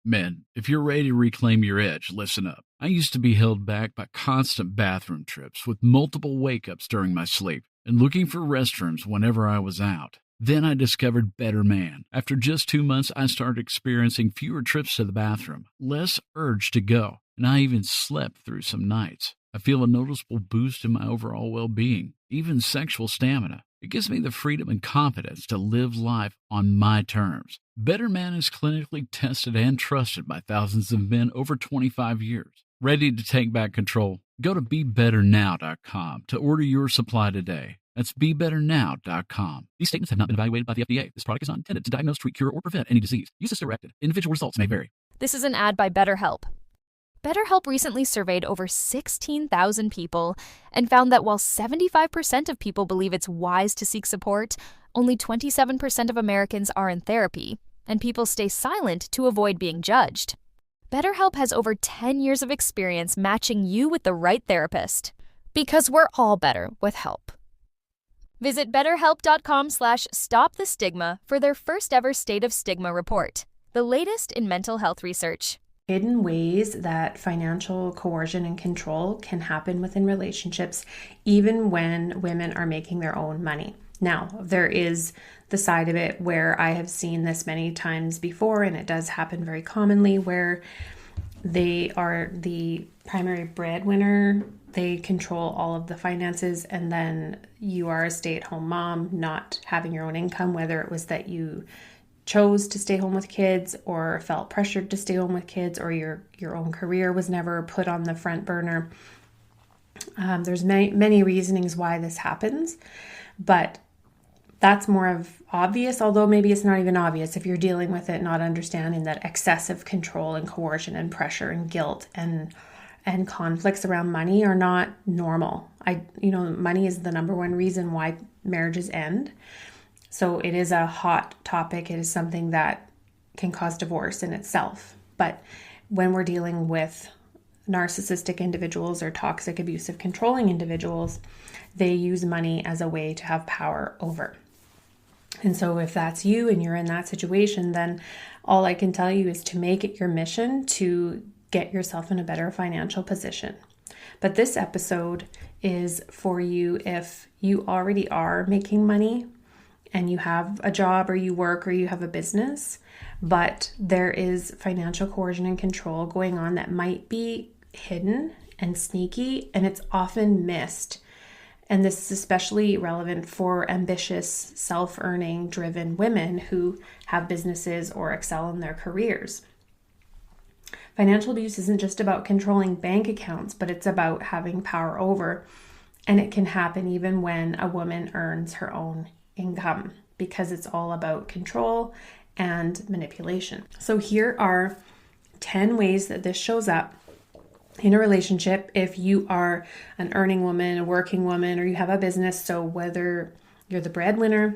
Men, if you're ready to reclaim your edge, listen up. I used to be held back by constant bathroom trips with multiple wake-ups during my sleep and looking for restrooms whenever I was out. Then I discovered Better Man. After just 2 months, I started experiencing fewer trips to the bathroom, less urge to go, and I even slept through some nights. I feel a noticeable boost in my overall well-being, even sexual stamina. It gives me the freedom and confidence to live life on my terms. Better Man is clinically tested and trusted by thousands of men over 25 years. Ready to take back control? Go to BeBetterNow.com to order your supply today. That's BeBetterNow.com. These statements have not been evaluated by the FDA. This product is not intended to diagnose, treat, cure, or prevent any disease. Use as directed. Individual results may vary. This is an ad by BetterHelp. BetterHelp recently surveyed over 16,000 people and found that while 75% of people believe it's wise to seek support, only 27% of Americans are in therapy, and people stay silent to avoid being judged. BetterHelp has over 10 years of experience matching you with the right therapist, because we're all better with help. Visit BetterHelp.com/stopthestigma for their first ever State of Stigma report, the latest in mental health research. Hidden ways that financial coercion and control can happen within relationships, even when women are making their own money. Now, there is the side of it where I have seen this many times before, and it does happen very commonly, where they are the primary breadwinner, they control all of the finances, and then you are a stay-at-home mom, not having your own income, whether it was that you chose to stay home with kids or felt pressured to stay home with kids, or your own career was never put on the front burner. There's many reasonings why this happens, but that's more of obvious, although maybe it's not even obvious if you're dealing with it, not understanding that excessive control and coercion and pressure and guilt and conflicts around money are not normal. Money is the number one reason why marriages end. So it is a hot topic. It is something that can cause divorce in itself. But when we're dealing with narcissistic individuals or toxic, abusive, controlling individuals, they use money as a way to have power over. And so if that's you and you're in that situation, then all I can tell you is to make it your mission to get yourself in a better financial position. But this episode is for you if you already are making money and you have a job or you work or you have a business, but there is financial coercion and control going on that might be hidden and sneaky, and it's often missed. And this is especially relevant for ambitious, self-earning, driven women who have businesses or excel in their careers. Financial abuse isn't just about controlling bank accounts, but it's about having power over. And it can happen even when a woman earns her own income, because it's all about control and manipulation. So here are 10 ways that this shows up in a relationship if you are an earning woman, a working woman, or you have a business. So whether you're the breadwinner,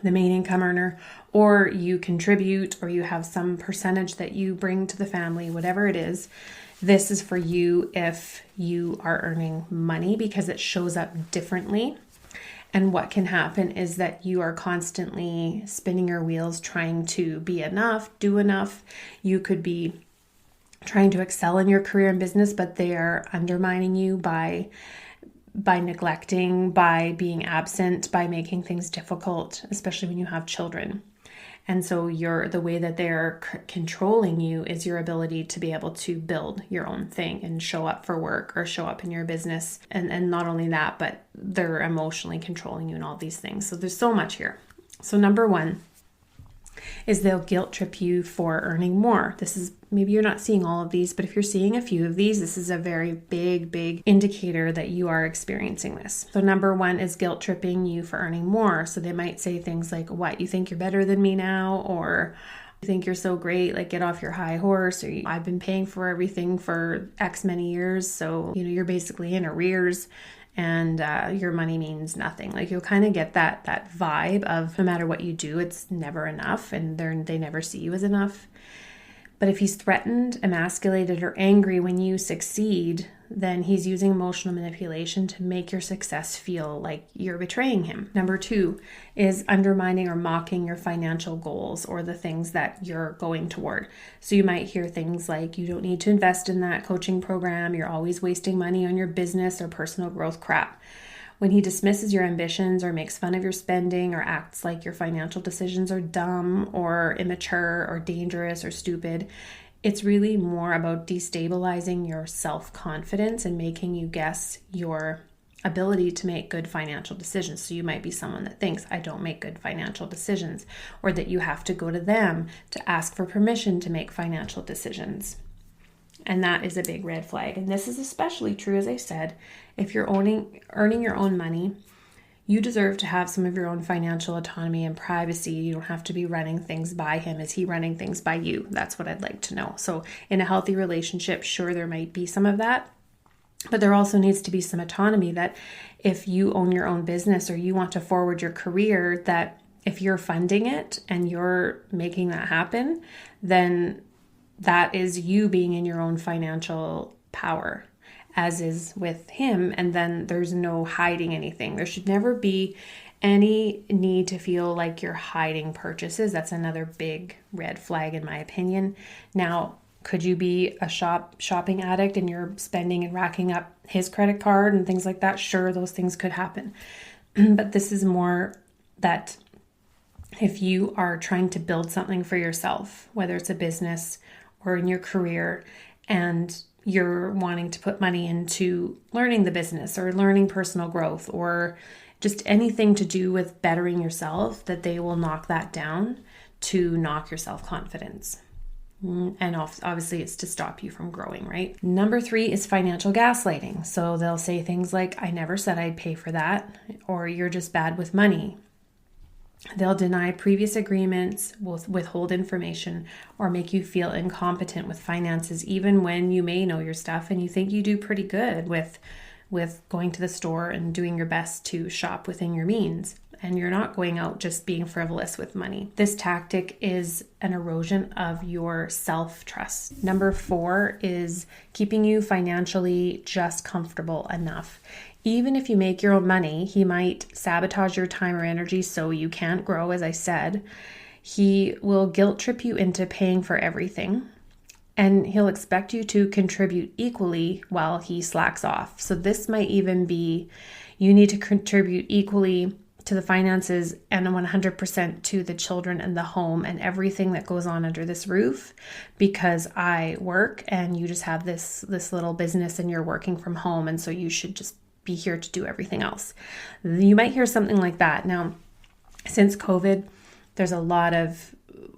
the main income earner, or you contribute, or you have some percentage that you bring to the family, whatever it is, this is for you if you are earning money, because it shows up differently. And what can happen is that you are constantly spinning your wheels trying to be enough, do enough. You could be trying to excel in your career and business, but they are undermining you by neglecting, by being absent, by making things difficult, especially when you have children. And so the way that they're controlling you is your ability to be able to build your own thing and show up for work or show up in your business. And not only that, but they're emotionally controlling you and all these things. So there's so much here. So number one is they'll guilt trip you for earning more. This is, maybe you're not seeing all of these, but if you're seeing a few of these, this is a very big indicator that you are experiencing this. So number one is guilt tripping you for earning more. So they might say things like, what, you think you're better than me now? Or you think you're so great, like get off your high horse, or I've been paying for everything for X many years. So, you're basically in arrears and your money means nothing. Like you'll kind of get that vibe of no matter what you do, it's never enough, and they never see you as enough. But if he's threatened, emasculated, or angry when you succeed, then he's using emotional manipulation to make your success feel like you're betraying him. Number 2 is undermining or mocking your financial goals or the things that you're going toward. So you might hear things like, you don't need to invest in that coaching program, you're always wasting money on your business or personal growth crap. When he dismisses your ambitions or makes fun of your spending or acts like your financial decisions are dumb or immature or dangerous or stupid, it's really more about destabilizing your self-confidence and making you guess your ability to make good financial decisions. So you might be someone that thinks, I don't make good financial decisions, or that you have to go to them to ask for permission to make financial decisions. And that is a big red flag. And this is especially true, as I said, if you're earning your own money. You deserve to have some of your own financial autonomy and privacy. You don't have to be running things by him. Is he running things by you? That's what I'd like to know. So in a healthy relationship, sure, there might be some of that, but there also needs to be some autonomy that if you own your own business or you want to forward your career, that if you're funding it and you're making that happen, then that is you being in your own financial power, as is with him. And then there's no hiding anything. There should never be any need to feel like you're hiding purchases. That's another big red flag in my opinion. Now, could you be a shopping addict and you're spending and racking up his credit card and things like that? Sure, those things could happen. But this is more that if you are trying to build something for yourself, whether it's a business or in your career, and you're wanting to put money into learning the business or learning personal growth or just anything to do with bettering yourself, that they will knock that down to knock your self-confidence. And obviously it's to stop you from growing, right? Number 3 is financial gaslighting. So they'll say things like, I never said I'd pay for that, or you're just bad with money. They'll deny previous agreements, will withhold information, or make you feel incompetent with finances, even when you may know your stuff and you think you do pretty good with going to the store and doing your best to shop within your means. And you're not going out just being frivolous with money. This tactic is an erosion of your self-trust. Number 4 is keeping you financially just comfortable enough. Even if you make your own money, he might sabotage your time or energy so you can't grow, as I said. He will guilt trip you into paying for everything, and he'll expect you to contribute equally while he slacks off. So this might even be, you need to contribute equally to the finances and 100% to the children and the home and everything that goes on under this roof, because I work and you just have this little business and you're working from home, and so you should just be here to do everything else. You might hear something like that. Now, since COVID,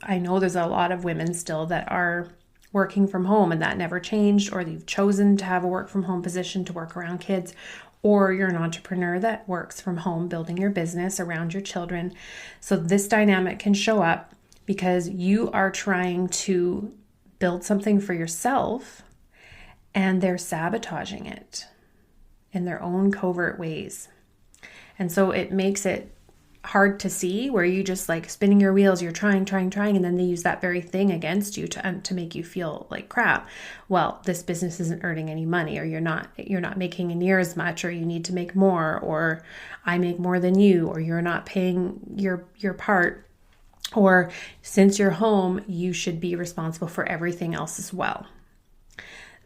I know there's a lot of women still that are working from home, and that never changed, or you've chosen to have a work from home position to work around kids, or you're an entrepreneur that works from home building your business around your children. So this dynamic can show up because you are trying to build something for yourself and they're sabotaging it in their own covert ways. And so it makes it hard to see, where you just like spinning your wheels, you're trying, and then they use that very thing against you to make you feel like crap. Well, this business isn't earning any money, or you're not making near as much, or you need to make more, or I make more than you, or you're not paying your part, or since you're home, you should be responsible for everything else as well.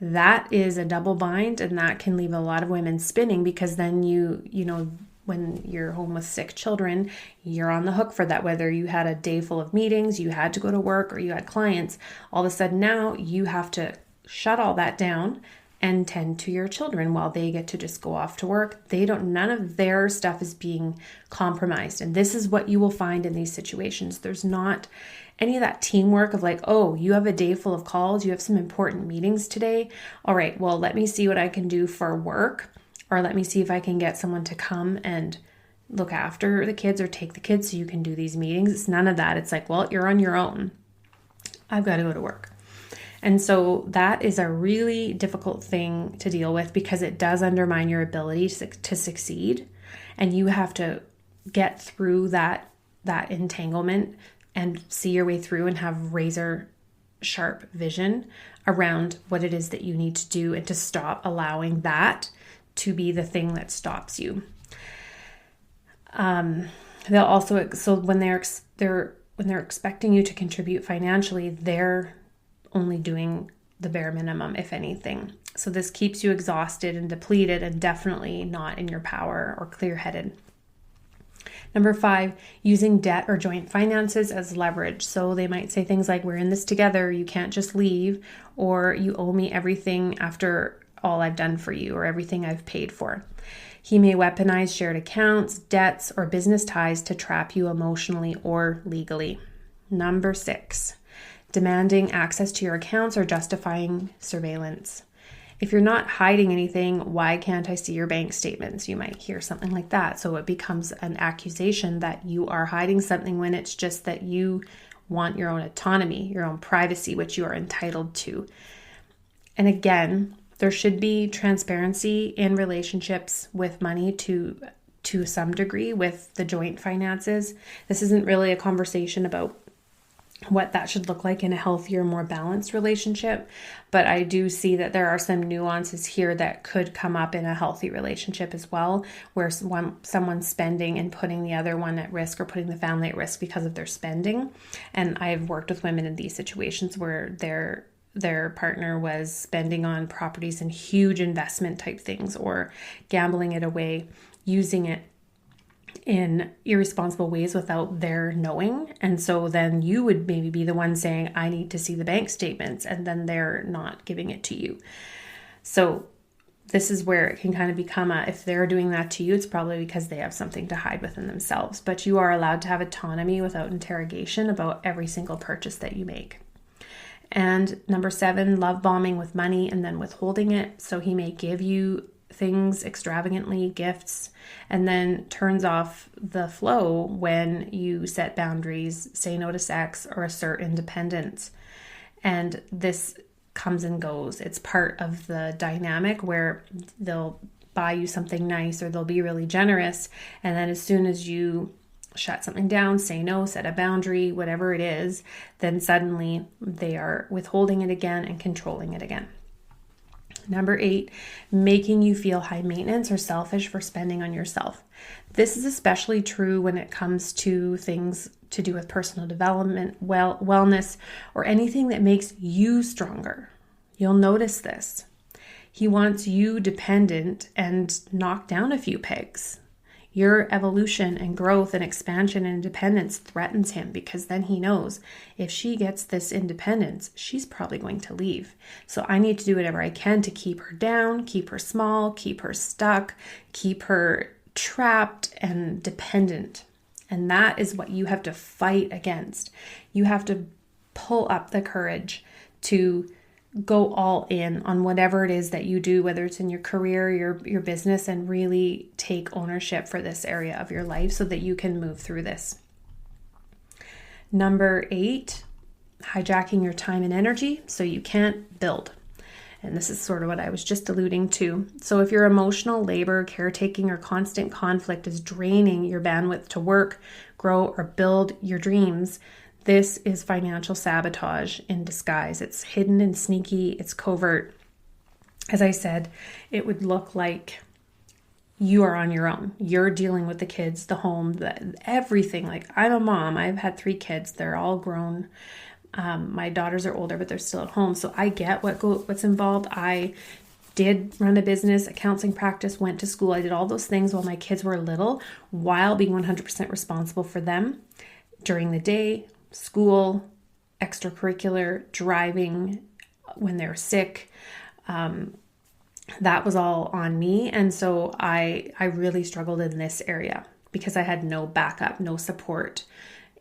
That is a double bind, and that can leave a lot of women spinning, because then you know, when you're home with sick children, you're on the hook for that. Whether you had a day full of meetings, you had to go to work, or you had clients, all of a sudden now you have to shut all that down and tend to your children while they get to just go off to work. None of their stuff is being compromised. And this is what you will find in these situations. There's not any of that teamwork of like, oh, you have a day full of calls, you have some important meetings today. All right, well, let me see what I can do for work, or let me see if I can get someone to come and look after the kids or take the kids so you can do these meetings. It's none of that. It's like, well, you're on your own. I've got to go to work. And so that is a really difficult thing to deal with, because it does undermine your ability to succeed. And you have to get through that entanglement and see your way through and have razor sharp vision around what it is that you need to do and to stop allowing that to be the thing that stops you. They'll also, so when they're expecting you to contribute financially, they're only doing the bare minimum, if anything. So this keeps you exhausted and depleted and definitely not in your power or clear-headed. Number 5, using debt or joint finances as leverage. So they might say things like, we're in this together, you can't just leave, or you owe me everything after all I've done for you or everything I've paid for. He may weaponize shared accounts, debts, or business ties to trap you emotionally or legally. Number 6, demanding access to your accounts or justifying surveillance. If you're not hiding anything, why can't I see your bank statements? You might hear something like that. So it becomes an accusation that you are hiding something when it's just that you want your own autonomy, your own privacy, which you are entitled to. And again, there should be transparency in relationships with money to some degree with the joint finances. This isn't really a conversation about what that should look like in a healthier, more balanced relationship. But I do see that there are some nuances here that could come up in a healthy relationship as well, where someone's spending and putting the other one at risk or putting the family at risk because of their spending. And I've worked with women in these situations where their partner was spending on properties and huge investment type things or gambling it away, using it in irresponsible ways without their knowing. And so then you would maybe be the one saying, I need to see the bank statements, and then they're not giving it to you. So this is where it can kind of become if they're doing that to you, it's probably because they have something to hide within themselves. But you are allowed to have autonomy without interrogation about every single purchase that you make. And number 7, love bombing with money and then withholding it. So he may give you things extravagantly, gifts, and then turns off the flow when you set boundaries, say no to sex, or assert independence. And this comes and goes. It's part of the dynamic where they'll buy you something nice or they'll be really generous. And then as soon as you shut something down, say no, set a boundary, whatever it is, then suddenly they are withholding it again and controlling it again. Number 8, making you feel high maintenance or selfish for spending on yourself. This is especially true when it comes to things to do with personal development, wellness, or anything that makes you stronger. You'll notice this. He wants you dependent and knocked down a few pegs. Your evolution and growth and expansion and independence threatens him because then he knows if she gets this independence, she's probably going to leave. So I need to do whatever I can to keep her down, keep her small, keep her stuck, keep her trapped and dependent. And that is what you have to fight against. You have to pull up the courage to go all in on whatever it is that you do, whether it's in your career, your business, and really take ownership for this area of your life so that you can move through this. Number 8, hijacking your time and energy so you can't build. And this is sort of what I was just alluding to. So if your emotional labor, caretaking, or constant conflict is draining your bandwidth to work, grow, or build your dreams, this is financial sabotage in disguise. It's hidden and sneaky. It's covert. As I said, it would look like you are on your own. You're dealing with the kids, the home, everything. Like, I'm a mom. I've had 3 kids. They're all grown. My daughters are older, but they're still at home. So I get what's involved. I did run a business, a counseling practice, went to school. I did all those things while my kids were little, while being 100% responsible for them during the day. School, extracurricular, driving when they're sick. That was all on me. And so I really struggled in this area because I had no backup, no support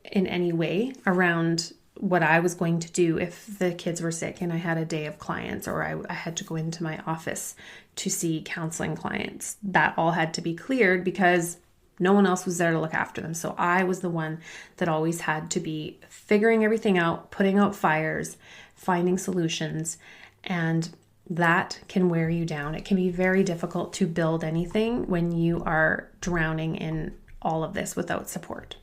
in any way around what I was going to do if the kids were sick and I had a day of clients, or I had to go into my office to see counseling clients. That all had to be cleared because no one else was there to look after them. So I was the one that always had to be figuring everything out, putting out fires, finding solutions, and that can wear you down. It can be very difficult to build anything when you are drowning in all of this without support.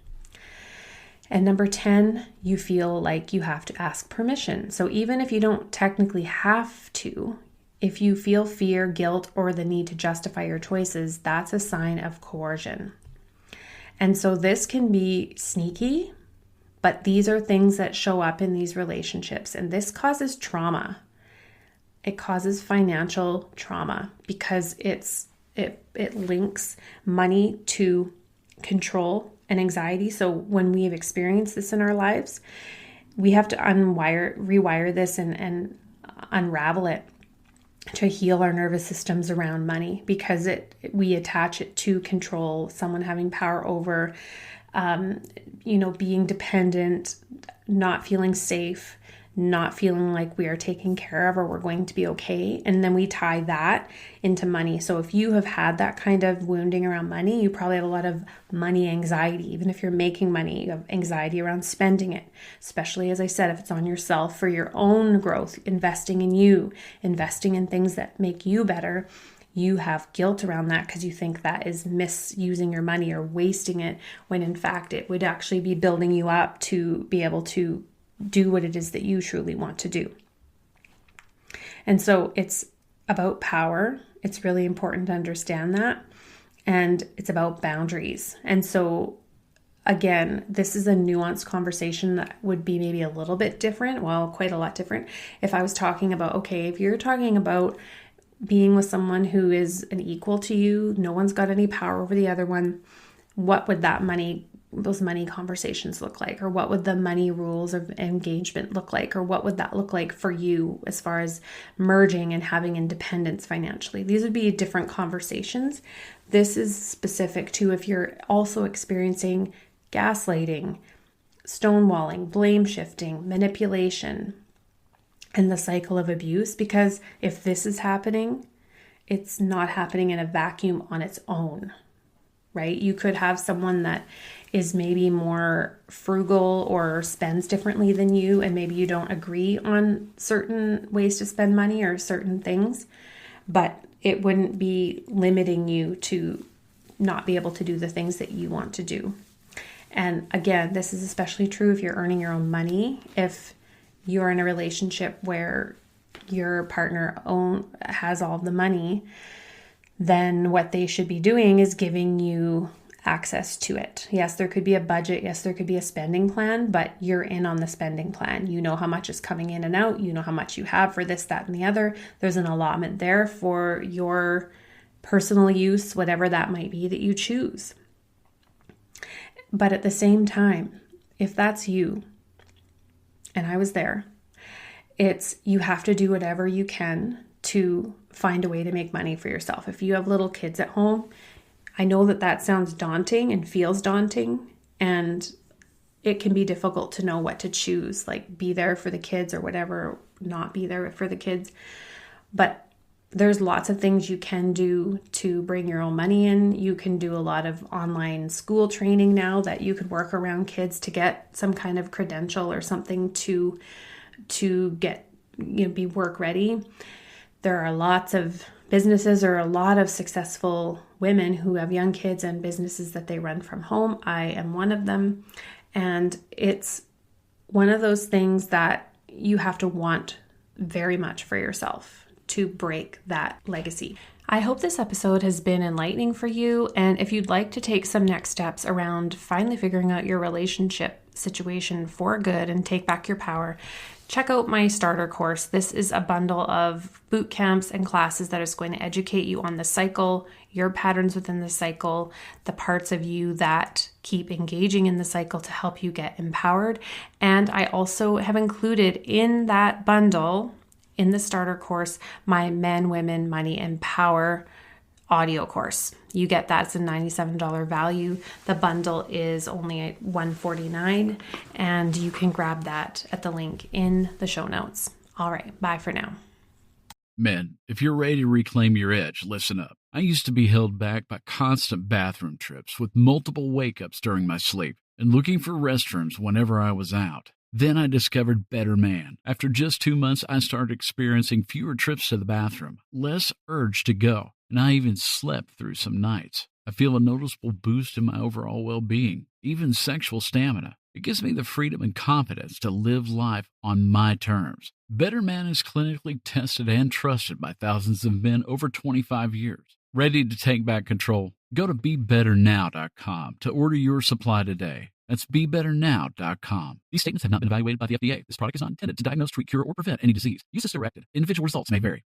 And number 10, you feel like you have to ask permission. So even if you don't technically have to, if you feel fear, guilt, or the need to justify your choices, that's a sign of coercion. And so this can be sneaky, but these are things that show up in these relationships, and this causes trauma. It causes financial trauma because it links money to control and anxiety. So when we have experienced this in our lives, we have to rewire this and unravel it to heal our nervous systems around money, because we attach it to control, someone having power over, being dependent, not feeling safe, not feeling like we are taken care of or we're going to be okay. And then we tie that into money. So if you have had that kind of wounding around money, you probably have a lot of money anxiety. Even if you're making money, you have anxiety around spending it, especially, as I said, if it's on yourself for your own growth, investing in you, investing in things that make you better. You have guilt around that because you think that is misusing your money or wasting it, when in fact it would actually be building you up to be able to do what it is that you truly want to do. And so it's about power. It's really important to understand that. And it's about boundaries. And so again, this is a nuanced conversation that would be maybe a little bit different, well, quite a lot different, if I was talking about, okay, if you're talking about being with someone who is an equal to you, no one's got any power over the other one, what would those money conversations look like? Or what would the money rules of engagement look like? Or what would that look like for you as far as merging and having independence financially? These would be different conversations. This is specific to if you're also experiencing gaslighting, stonewalling, blame shifting, manipulation, and the cycle of abuse. Because if this is happening, it's not happening in a vacuum on its own, right? You could have someone that is maybe more frugal or spends differently than you, and maybe you don't agree on certain ways to spend money or certain things, but it wouldn't be limiting you to not be able to do the things that you want to do. And again, this is especially true if you're earning your own money. If you're in a relationship where your partner has all the money, then what they should be doing is giving you access to it. Yes, there could be a budget. Yes, there could be a spending plan, but you're in on the spending plan. You know how much is coming in and out. You know how much you have for this, that, and the other. There's an allotment there for your personal use, whatever that might be that you choose. But at the same time, if that's you, and I was there, you have to do whatever you can to find a way to make money for yourself. If you have little kids at home, I know that sounds daunting and feels daunting, and it can be difficult to know what to choose, like be there for the kids or whatever, not be there for the kids. But there's lots of things you can do to bring your own money in. You can do a lot of online school training now that you could work around kids to get some kind of credential or something to get, be work ready. There are lots of businesses or a lot of successful women who have young kids and businesses that they run from home. I am one of them. And it's one of those things that you have to want very much for yourself to break that legacy. I hope this episode has been enlightening for you. And if you'd like to take some next steps around finally figuring out your relationship situation for good and take back your power, check out my starter course. This is a bundle of boot camps and classes that is going to educate you on the cycle, your patterns within the cycle, the parts of you that keep engaging in the cycle to help you get empowered. And I also have included in that bundle, in the starter course, my Men, Women, Money, and Power audio course. You get that. It's a $97 value. The bundle is only at $149, and you can grab that at the link in the show notes. All right, bye for now. Men, if you're ready to reclaim your edge, listen up. I used to be held back by constant bathroom trips with multiple wake-ups during my sleep and looking for restrooms whenever I was out. Then I discovered Better Man. After just 2 months, I started experiencing fewer trips to the bathroom, less urge to go, and I even slept through some nights. I feel a noticeable boost in my overall well-being, even sexual stamina. It gives me the freedom and confidence to live life on my terms. Better Man is clinically tested and trusted by thousands of men over 25 years. Ready to take back control? Go to BeBetterNow.com to order your supply today. That's BeBetterNow.com. These statements have not been evaluated by the FDA. This product is not intended to diagnose, treat, cure, or prevent any disease. Use as directed. Individual results may vary.